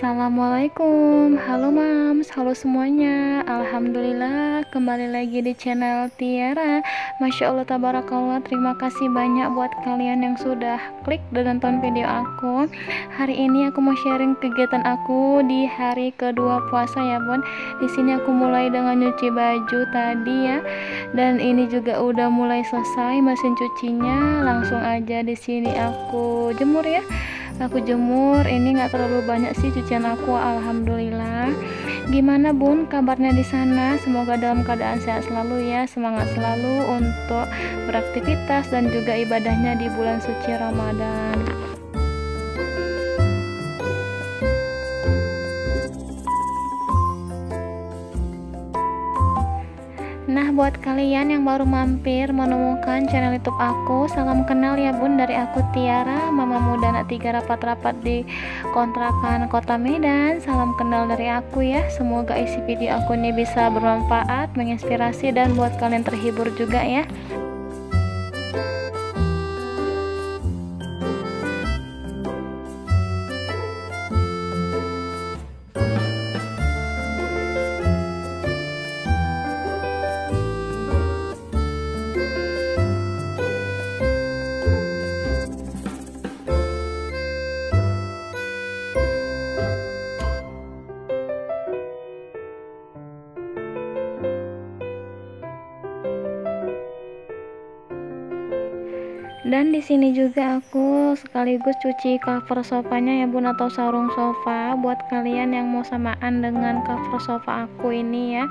Assalamualaikum, halo mams, halo semuanya. Alhamdulillah kembali lagi di channel Tiara. Masya Allah tabarakallah, terima kasih banyak buat kalian yang sudah klik dan nonton video aku. Hari ini aku mau sharing kegiatan aku di hari kedua puasa ya bun. Di sini aku mulai dengan nyuci baju tadi ya, dan ini juga udah mulai selesai mesin cucinya. Langsung aja di sini aku jemur ya. Aku jemur, ini nggak terlalu banyak sih cucian aku, alhamdulillah. Gimana bun kabarnya di sana? Semoga dalam keadaan sehat selalu ya, semangat selalu untuk beraktivitas dan juga ibadahnya di bulan suci Ramadan. Nah, buat kalian yang baru mampir menemukan channel YouTube aku, salam kenal ya bun, dari aku Tiara, mama muda anak 3 rapat-rapat di kontrakan kota Medan. Salam kenal dari aku ya. Semoga isi video aku ini bisa bermanfaat, menginspirasi, dan buat kalian terhibur juga ya. Dan di sini juga aku sekaligus cuci cover sofanya ya bun, atau sarung sofa. Buat kalian yang mau samaan dengan cover sofa aku ini ya,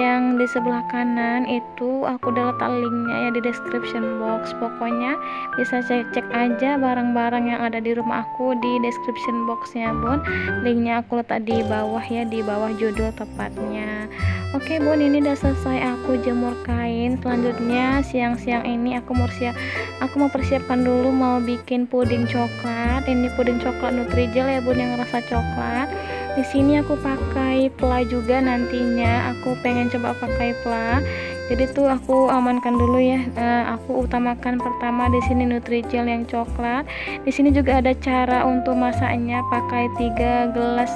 yang di sebelah kanan itu aku udah letak linknya ya di description box. Pokoknya bisa cek aja barang-barang yang ada di rumah aku di description boxnya bun. Linknya aku letak di bawah ya, di bawah judul tepatnya. Oke bun, ini udah selesai aku jemur kain. Selanjutnya siang-siang ini aku mau persiapkan dulu mau bikin puding coklat. Ini puding coklat Nutrijel ya bun, yang rasa coklat. Di sini aku pakai pla juga, nantinya aku pengen coba pakai pla. Jadi tuh aku amankan dulu ya. Aku utamakan pertama di sini Nutrijel yang coklat. Di sini juga ada cara untuk masaknya, pakai 3,5 gelas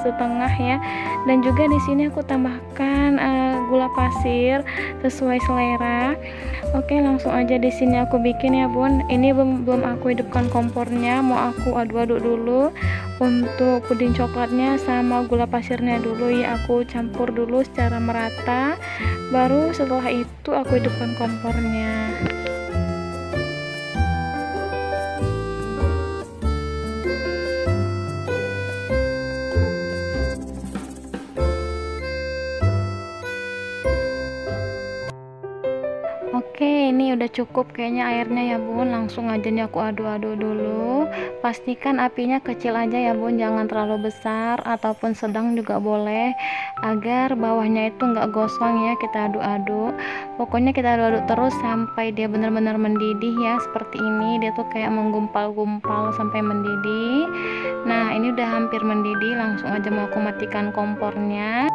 ya. Dan juga di sini aku tambahkan gula pasir sesuai selera. Oke, langsung aja di sini aku bikin ya bun. Ini belum aku hidupkan kompornya, mau aku aduk-aduk dulu untuk puding coklatnya sama gula pasirnya dulu ya. Aku campur dulu secara merata, baru setelah itu aku hidupkan kompornya. Oke, ini udah cukup kayaknya airnya ya bun. Langsung aja nih aku aduk-aduk dulu. Pastikan apinya kecil aja ya bun, jangan terlalu besar, ataupun sedang juga boleh, agar bawahnya itu nggak gosong ya. Kita aduk-aduk, pokoknya kita aduk-aduk terus sampai dia benar-benar mendidih ya, seperti ini. Dia tuh kayak menggumpal-gumpal sampai mendidih. Nah, ini udah hampir mendidih. Langsung aja mau aku matikan kompornya.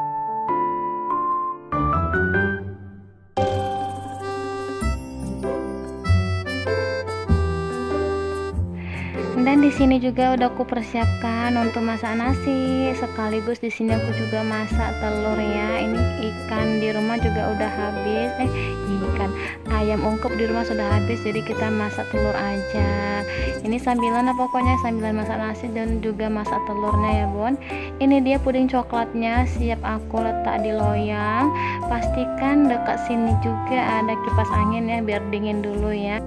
Dan di sini juga udah aku persiapkan untuk masak nasi, sekaligus di sini aku juga masak telur ya. Ini ikan di rumah juga udah habis. Ayam ungkep di rumah sudah habis, jadi kita masak telur aja. Ini sambilan pokoknya, sambilan masak nasi dan juga masak telurnya ya bun. Ini dia puding coklatnya, siap aku letak di loyang. Pastikan dekat sini juga ada kipas angin ya, biar dingin dulu ya.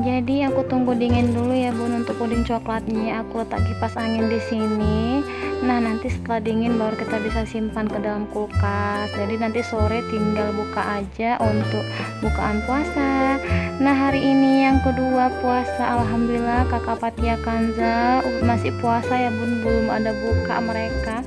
Jadi aku tunggu dingin dulu ya bun untuk puding coklatnya. Aku letak kipas angin di sini. Nah, nanti setelah dingin baru kita bisa simpan ke dalam kulkas. Jadi nanti sore tinggal buka aja untuk bukaan puasa. Nah, hari ini yang kedua puasa, alhamdulillah kakak Fatia Kanza masih puasa ya bun, belum ada buka mereka.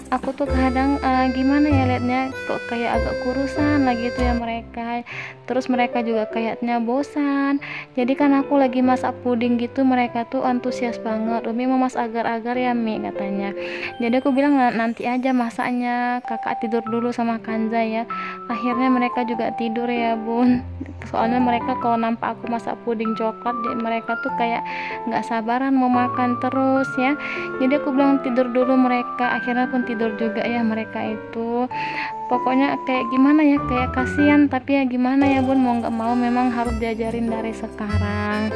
Aku tuh kadang gimana ya liatnya, kok kayak agak kurusan lagi tuh ya mereka. Terus mereka juga kayaknya bosan. Jadi kan aku lagi masak puding gitu, mereka tuh antusias banget. Umi mau masak agar-agar ya Mi, katanya. Jadi aku bilang nanti aja masaknya, kakak tidur dulu sama Kanza ya. Akhirnya mereka juga tidur ya bun. soalnya mereka kalau nampak aku masak puding coklat, mereka tuh kayak nggak sabaran mau makan terus ya. Jadi aku bilang tidur dulu, mereka akhirnya pun tidur juga ya mereka itu. Pokoknya kayak gimana ya, kayak kasihan, tapi ya gimana ya bun, mau nggak mau memang harus diajarin dari sekarang.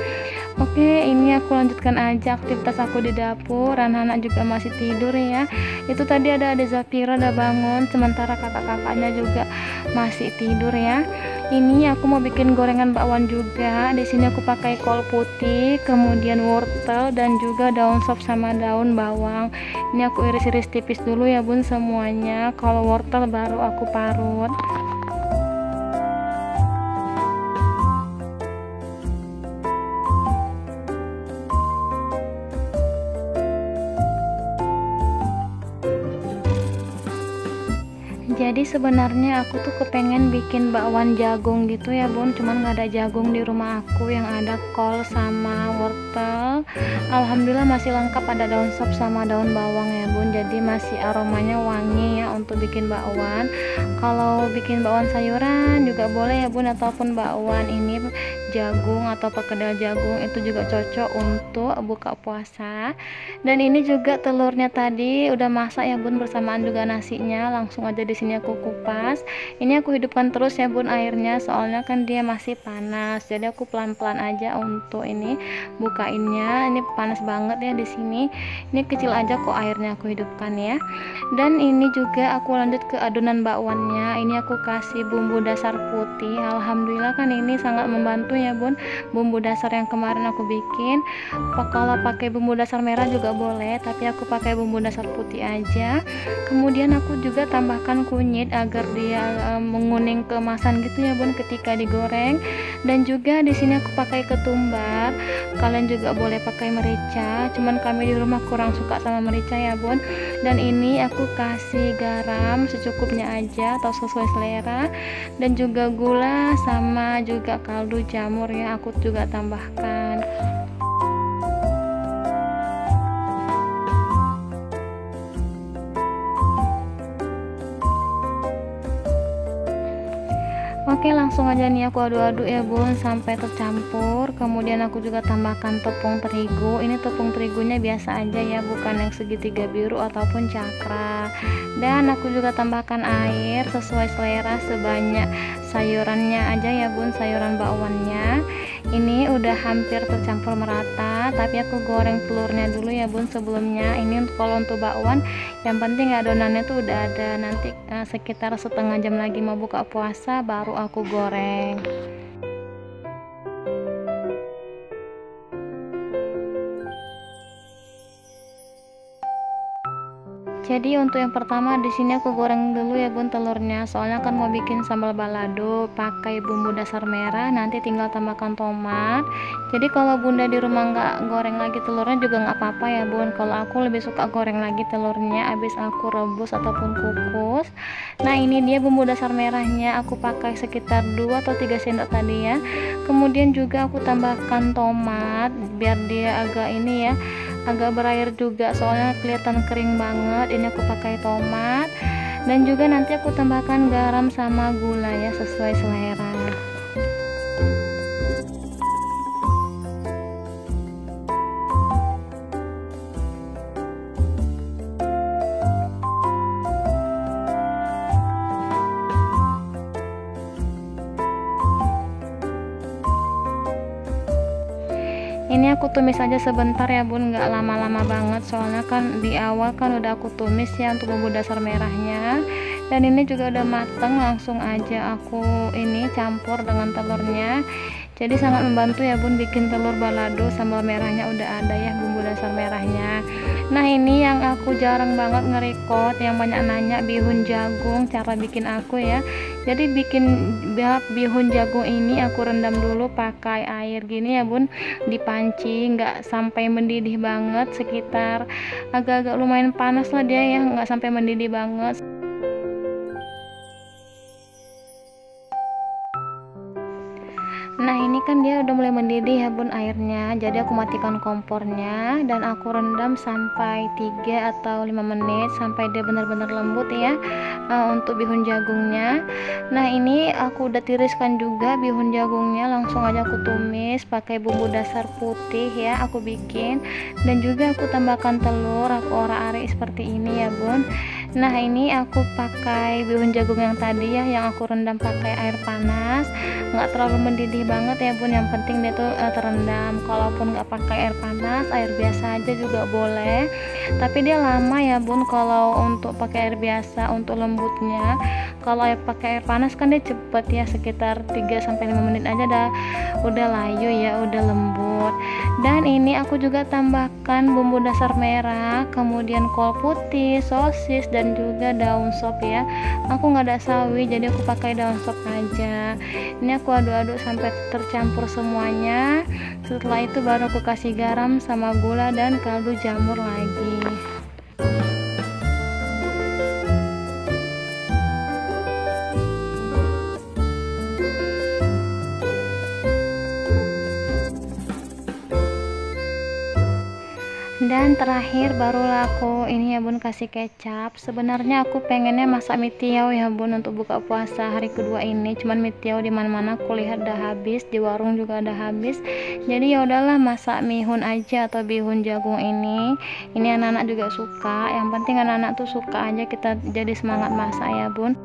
Oke, ini aku lanjutkan aja aktivitas aku di dapur. Anak-anak juga masih tidur ya. Itu tadi ada Ade Zafira udah bangun, sementara kakak-kakaknya juga masih tidur ya. Ini aku mau bikin gorengan bakwan juga. Di sini aku pakai kol putih, kemudian wortel dan juga daun sop sama daun bawang. Ini aku iris-iris tipis dulu ya bun semuanya. Kalau wortel baru aku parut. Jadi sebenarnya aku tuh kepengen bikin bakwan jagung gitu ya bun, cuman gak ada jagung di rumah aku, yang ada kol sama wortel. Alhamdulillah masih lengkap, ada daun sop sama daun bawang ya bun, jadi masih aromanya wangi ya untuk bikin bakwan. Kalau bikin bakwan sayuran juga boleh ya bun, ataupun bakwan ini jagung atau perkedel jagung itu juga cocok untuk buka puasa. Dan ini juga telurnya tadi udah masak ya bun, bersamaan juga nasinya, langsung aja di sini aku kupas. Ini aku hidupkan terus ya bun airnya, soalnya kan dia masih panas, jadi aku pelan-pelan aja untuk ini bukainnya. Ini panas banget ya di sini. Ini kecil aja kok airnya, aku hidupkan ya. Dan ini juga aku lanjut ke adonan bakwannya. Ini aku kasih bumbu dasar putih. Alhamdulillah kan ini sangat membantu ya bun, bumbu dasar yang kemarin aku bikin. Kalau pakai bumbu dasar merah juga boleh, tapi aku pakai bumbu dasar putih aja. Kemudian aku juga tambahkan kunyit agar dia menguning keemasan gitu ya bun ketika digoreng. Dan juga di sini aku pakai ketumbar. Kalian juga boleh pakai merica, cuman kami di rumah kurang suka sama merica ya bun. Dan ini aku kasih garam secukupnya aja atau sesuai selera, dan juga gula sama juga kaldu jamur ya aku juga tambahkan. Oke, langsung aja nih aku aduk-aduk ya bun sampai tercampur. Kemudian aku juga tambahkan tepung terigu. Ini tepung terigunya biasa aja ya, bukan yang segitiga biru ataupun cakra. Dan aku juga tambahkan air sesuai selera, sebanyak sayurannya aja ya bun, sayuran bakwannya. Ini udah hampir tercampur merata, tapi aku goreng telurnya dulu ya bun sebelumnya. Ini kalau untuk bakwan yang penting adonannya tuh udah ada. Nanti sekitar setengah jam lagi mau buka puasa baru aku goreng. Jadi untuk yang pertama di sini aku goreng dulu ya bun telurnya, soalnya kan mau bikin sambal balado pakai bumbu dasar merah, nanti tinggal tambahkan tomat. Jadi kalau bunda di rumah nggak goreng lagi telurnya juga nggak apa-apa ya bun. Kalau aku lebih suka goreng lagi telurnya habis aku rebus ataupun kukus. Nah ini dia bumbu dasar merahnya, aku pakai sekitar 2 atau 3 sendok tadi ya. Kemudian juga aku tambahkan tomat biar dia agak ini ya, agak berair juga, soalnya kelihatan kering banget. Ini aku pakai tomat, dan juga nanti aku tambahkan garam sama gula ya sesuai selera. Ini aku tumis aja sebentar ya bun, nggak lama-lama banget, soalnya kan di awal kan udah aku tumis ya untuk bumbu dasar merahnya. Dan ini juga udah mateng, langsung aja aku ini campur dengan telurnya. Jadi sangat membantu ya bun bikin telur balado, sambal merahnya udah ada ya, bumbu dasar merahnya. Nah ini yang aku jarang banget nge-record, yang banyak nanya bihun jagung, cara bikin aku ya. Jadi bikin bihun jagung ini aku rendam dulu pakai air gini ya bun, di panci, nggak sampai mendidih banget, sekitar agak-agak lumayan panas lah dia ya, nggak sampai mendidih banget. Nah ini ini kan dia udah mulai mendidih ya bun airnya, jadi aku matikan kompornya dan aku rendam sampai 3 atau 5 menit sampai dia benar-benar lembut ya, untuk bihun jagungnya. Nah ini aku udah tiriskan juga bihun jagungnya, langsung aja aku tumis pakai bumbu dasar putih ya, aku bikin, dan juga aku tambahkan telur, aku orak-arik seperti ini ya bun. Nah ini aku pakai bihun jagung yang tadi ya, yang aku rendam pakai air panas, nggak terlalu mendidih banget ya bun, yang penting dia tuh terendam. Kalaupun nggak pakai air panas, air biasa aja juga boleh, tapi dia lama ya bun kalau untuk pakai air biasa untuk lembutnya. Kalau pakai air panas kan dia cepet ya, sekitar 3-5 menit aja udah layu ya, udah lembut. Dan ini aku juga tambahkan bumbu dasar merah, kemudian kol putih, sosis, dan juga daun sop ya. Aku nggak ada sawi, jadi aku pakai daun sop aja. Ini aku aduk-aduk sampai tercampur semuanya. Setelah itu baru aku kasih garam sama gula dan kaldu jamur lagi. Dan terakhir barulah aku ini ya bun kasih kecap. Sebenarnya aku pengennya masak mie tiaw ya bun untuk buka puasa hari kedua ini, cuman mie tiaw di mana-mana aku lihat udah habis, di warung juga udah habis. Jadi ya udahlah masak mihun aja atau bihun jagung ini. Ini anak-anak juga suka. Yang penting anak-anak tuh suka aja, kita jadi semangat masak ya bun.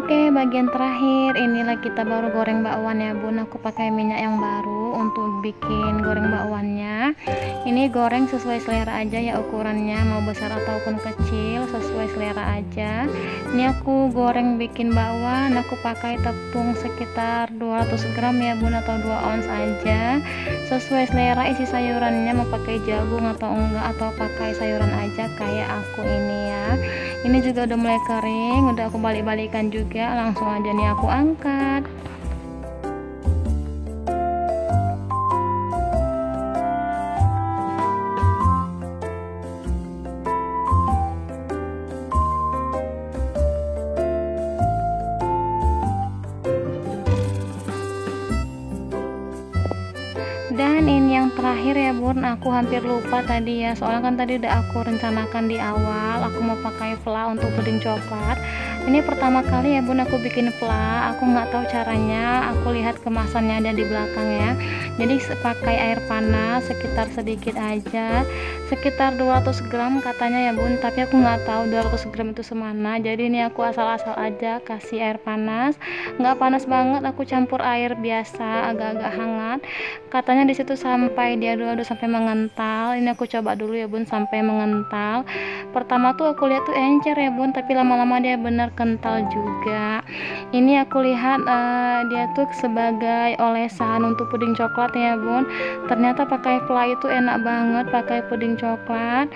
Oke, bagian terakhir inilah kita baru goreng bakwan ya bun. Aku pakai minyak yang baru untuk bikin goreng bakwannya. Ini goreng sesuai selera aja ya, ukurannya mau besar ataupun kecil sesuai selera aja. Ini aku goreng bikin bakwan, aku pakai tepung sekitar 200 gram ya bun, atau 2 ons aja. Sesuai selera isi sayurannya, mau pakai jagung atau enggak, atau pakai sayuran aja kayak aku ini ya. Ini juga udah mulai kering, udah aku balik-balikan juga, langsung aja nih aku angkat. Dan ini yang terakhir ya bun, aku hampir lupa tadi ya, soalnya kan tadi udah aku rencanakan di awal aku mau pakai vla untuk puding coklat. Ini pertama kali ya bun aku bikin vla, aku nggak tahu caranya, aku lihat kemasannya ada di belakang ya. Jadi pakai air panas sekitar sedikit aja, sekitar 200 gram katanya ya bun, tapi aku nggak tahu 200 gram itu semana. Jadi ini aku asal-asal aja kasih air panas, nggak panas banget, aku campur air biasa agak-agak hangat. Katanya di situ sampai dia aduk-aduk sampai mengental. Ini aku coba dulu ya bun sampai mengental. Pertama tuh aku lihat tuh encer ya bun, tapi lama-lama dia bener kental juga. Ini aku lihat dia tuh sebagai olesan untuk puding coklat ya bun. Ternyata pakai vla itu enak banget pakai puding coklat.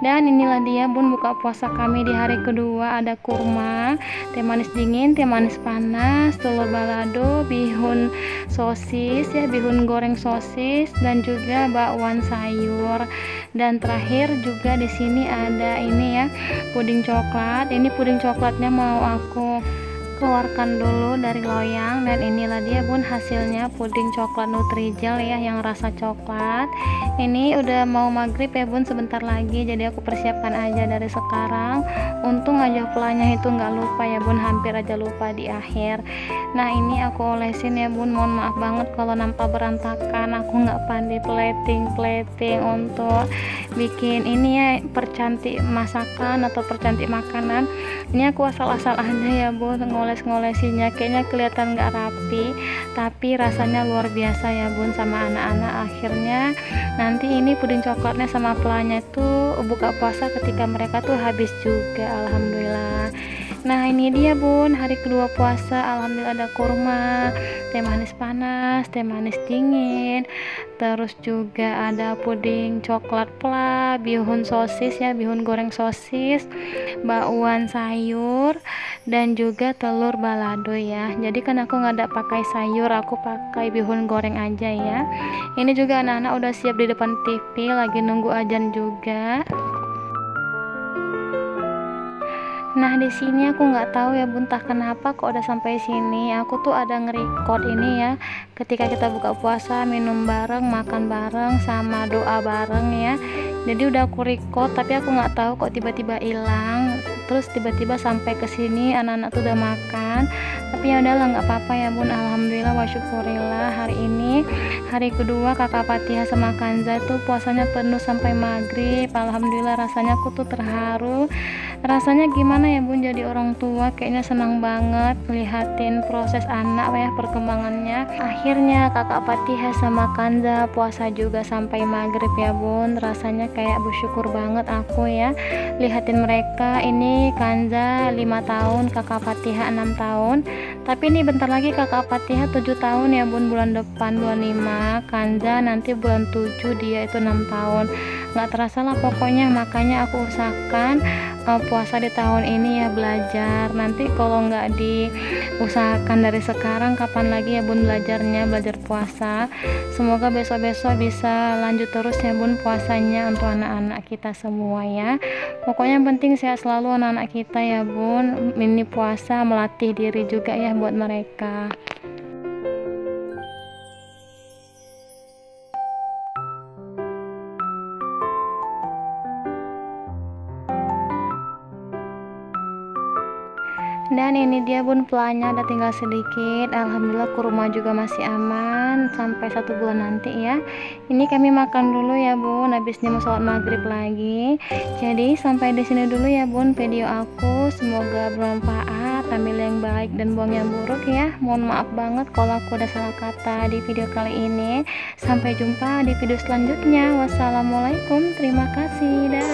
Dan inilah dia bun buka puasa kami di hari kedua. Ada kurma, teh manis dingin, teh manis panas, telur balado, bihun sosis ya, bihun goreng sosis, dan juga bakwan sayur. Dan terakhir juga di sini ada ini ya, puding coklat. Ini puding coklatnya mau aku keluarkan dulu dari loyang, dan inilah dia bun hasilnya, puding coklat Nutrijel ya yang rasa coklat. Ini udah mau maghrib ya bun, sebentar lagi, jadi aku persiapkan aja dari sekarang. Untung aja vlanya itu nggak lupa ya bun, hampir aja lupa di akhir. Nah ini aku olesin ya bun, mohon maaf banget kalau nampak berantakan, aku nggak pandai plating untuk bikin ini ya, percantik masakan atau percantik makanan. Ini aku asal-asal aja ya bun, ngoles-ngolesinya, kayaknya kelihatan nggak rapi, tapi rasanya luar biasa ya bun sama anak-anak. Akhirnya nanti ini puding coklatnya sama vlanya tuh buka puasa ketika mereka tuh habis juga, alhamdulillah. Nah ini dia bun hari kedua puasa, alhamdulillah ada kurma, teh manis panas, teh manis dingin, terus juga ada puding coklat vla, bihun sosis ya, bihun goreng sosis, bakwan sayur, dan juga telur balado ya. Jadi kan aku nggak ada pakai sayur, aku pakai bihun goreng aja ya. Ini juga anak-anak udah siap di depan TV lagi nunggu azan juga. Nah di sini aku nggak tahu ya bun, entah kenapa kok udah sampai sini aku tuh ada nge-record ini ya, ketika kita buka puasa minum bareng, makan bareng, sama doa bareng ya. Jadi udah aku record tapi aku nggak tahu kok tiba-tiba hilang, terus tiba-tiba sampai ke sini anak-anak tuh udah makan. Tapi ya udahlah, nggak apa-apa ya bun, alhamdulillah wa syukurillah. Hari ini hari kedua kakak Fatihah sama Kanza tuh puasanya penuh sampai maghrib. Alhamdulillah, rasanya aku tuh terharu. Rasanya gimana ya bun, jadi orang tua kayaknya senang banget lihatin proses anak ya, perkembangannya. Akhirnya kakak Fatihah sama Kanza puasa juga sampai maghrib ya bun. Rasanya kayak bersyukur banget aku ya lihatin mereka. Ini Kanza 5 tahun, kakak Fatihah 6 tahun. Tapi ini bentar lagi kakak Fatihah 7 tahun ya bun, bulan depan bulan 5. Kanza nanti bulan 7, dia itu 6 tahun. Nggak terasa lah pokoknya, makanya aku usahakan puasa di tahun ini ya belajar. Nanti kalau nggak diusahakan dari sekarang, kapan lagi ya bun belajarnya, belajar puasa. Semoga besok-besok bisa lanjut terus ya bun puasanya untuk anak-anak kita semua ya. Pokoknya yang penting sehat selalu anak-anak kita ya bun. Ini puasa melatih diri juga ya buat mereka. Dan ini dia bun, pelannya ada tinggal sedikit. Alhamdulillah kurma juga masih aman sampai 1 bulan nanti ya. Ini kami makan dulu ya bun, habis ini mau sholat maghrib lagi. Jadi sampai di sini dulu ya bun video aku, semoga bermanfaat, ambil yang baik dan buang yang buruk ya. Mohon maaf banget kalau aku ada salah kata di video kali ini. Sampai jumpa di video selanjutnya. Wassalamualaikum, terima kasih, dah.